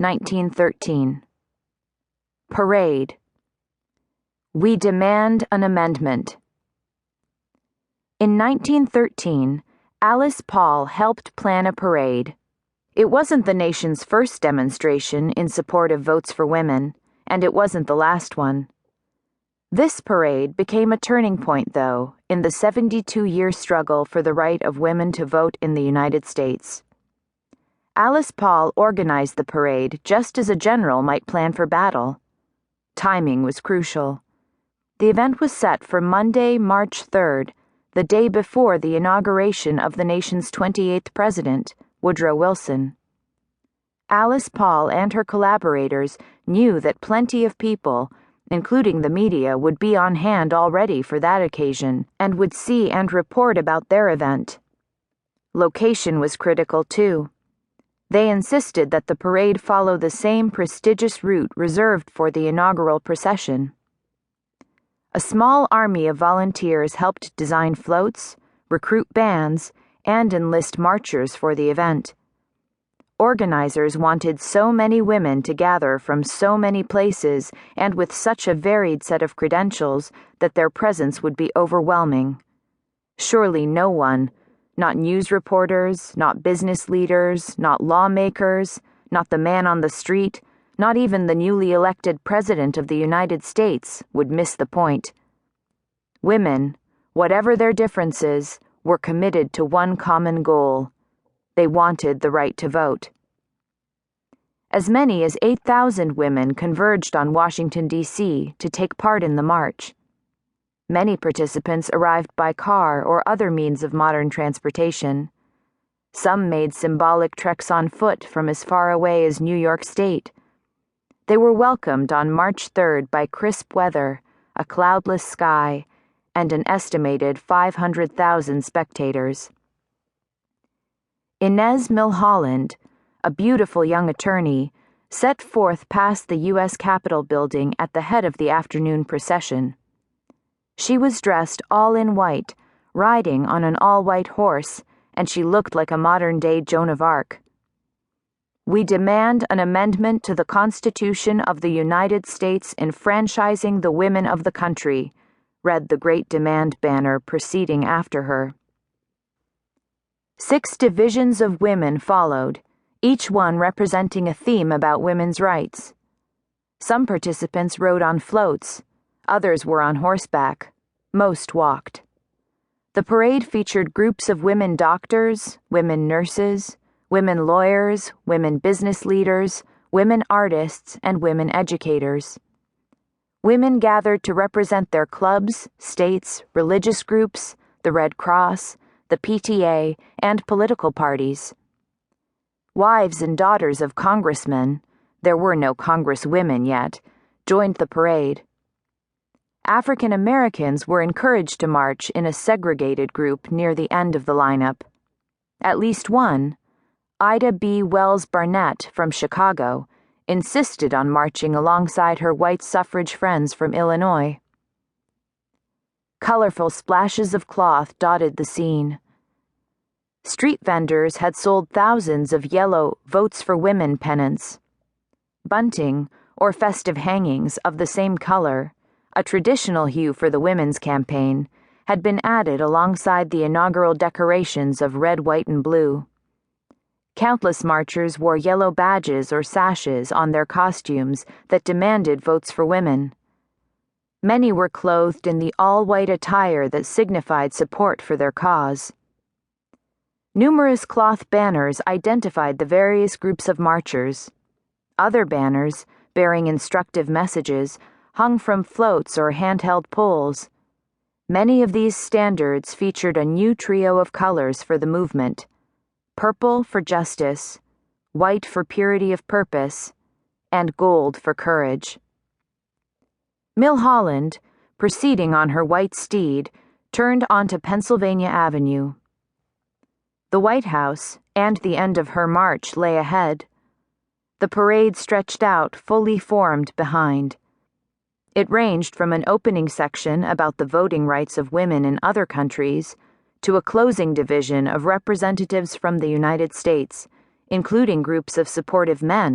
1913. Parade. We demand an amendment. In 1913, Alice Paul helped plan a parade. It wasn't the nation's first demonstration in support of votes for women, and it wasn't the last one. This parade became a turning point, though, in the 72-year struggle for the right of women to vote in the United States. Alice Paul organized the parade just as a general might plan for battle. Timing was crucial. The event was set for Monday, March 3rd, the day before the inauguration of the nation's 28th president, Woodrow Wilson. Alice Paul and her collaborators knew that plenty of people, including the media, would be on hand already for that occasion and would see and report about their event. Location was critical, too. They insisted that the parade follow the same prestigious route reserved for the inaugural procession. A small army of volunteers helped design floats, recruit bands, and enlist marchers for the event. Organizers wanted so many women to gather from so many places and with such a varied set of credentials that their presence would be overwhelming. Surely no one, not news reporters, not business leaders, not lawmakers, not the man on the street, not even the newly elected President of the United States, would miss the point. Women, whatever their differences, were committed to one common goal. They wanted the right to vote. As many as 8,000 women converged on Washington, D.C. to take part in the march. Many participants arrived by car or other means of modern transportation. Some made symbolic treks on foot from as far away as New York State. They were welcomed on March 3rd by crisp weather, a cloudless sky, and an estimated 500,000 spectators. Inez Milholland, a beautiful young attorney, set forth past the U.S. Capitol building at the head of the afternoon procession. She was dressed all in white, riding on an all-white horse, and she looked like a modern-day Joan of Arc. We demand an amendment to the Constitution of the United States enfranchising the women of the country, read the Great Demand banner proceeding after her. 6 divisions of women followed, each one representing a theme about women's rights. Some participants rode on floats, others were on horseback, most walked. The parade featured groups of women doctors, women nurses, women lawyers, women business leaders, women artists, and women educators. Women gathered to represent their clubs, states, religious groups, the Red Cross, the PTA, and political parties. Wives and daughters of congressmen, there were no congresswomen yet, joined the parade. African Americans were encouraged to march in a segregated group near the end of the lineup. At least one, Ida B. Wells Barnett from Chicago, insisted on marching alongside her white suffrage friends from Illinois. Colorful splashes of cloth dotted the scene. Street vendors had sold thousands of yellow Votes for Women pennants. Bunting, or festive hangings of the same color, a traditional hue for the women's campaign, had been added alongside the inaugural decorations of red, white, and blue. Countless marchers wore yellow badges or sashes on their costumes that demanded votes for women. Many were clothed in the all-white attire that signified support for their cause. Numerous cloth banners identified the various groups of marchers. Other banners, bearing instructive messages, hung from floats or handheld poles. Many of these standards featured a new trio of colors for the movement: purple for justice, white for purity of purpose, and gold for courage. Milholland, proceeding on her white steed, turned onto Pennsylvania Avenue. The White House and the end of her march lay ahead. The parade stretched out, fully formed, behind. It ranged from an opening section about the voting rights of women in other countries to a closing division of representatives from the United States, including groups of supportive men,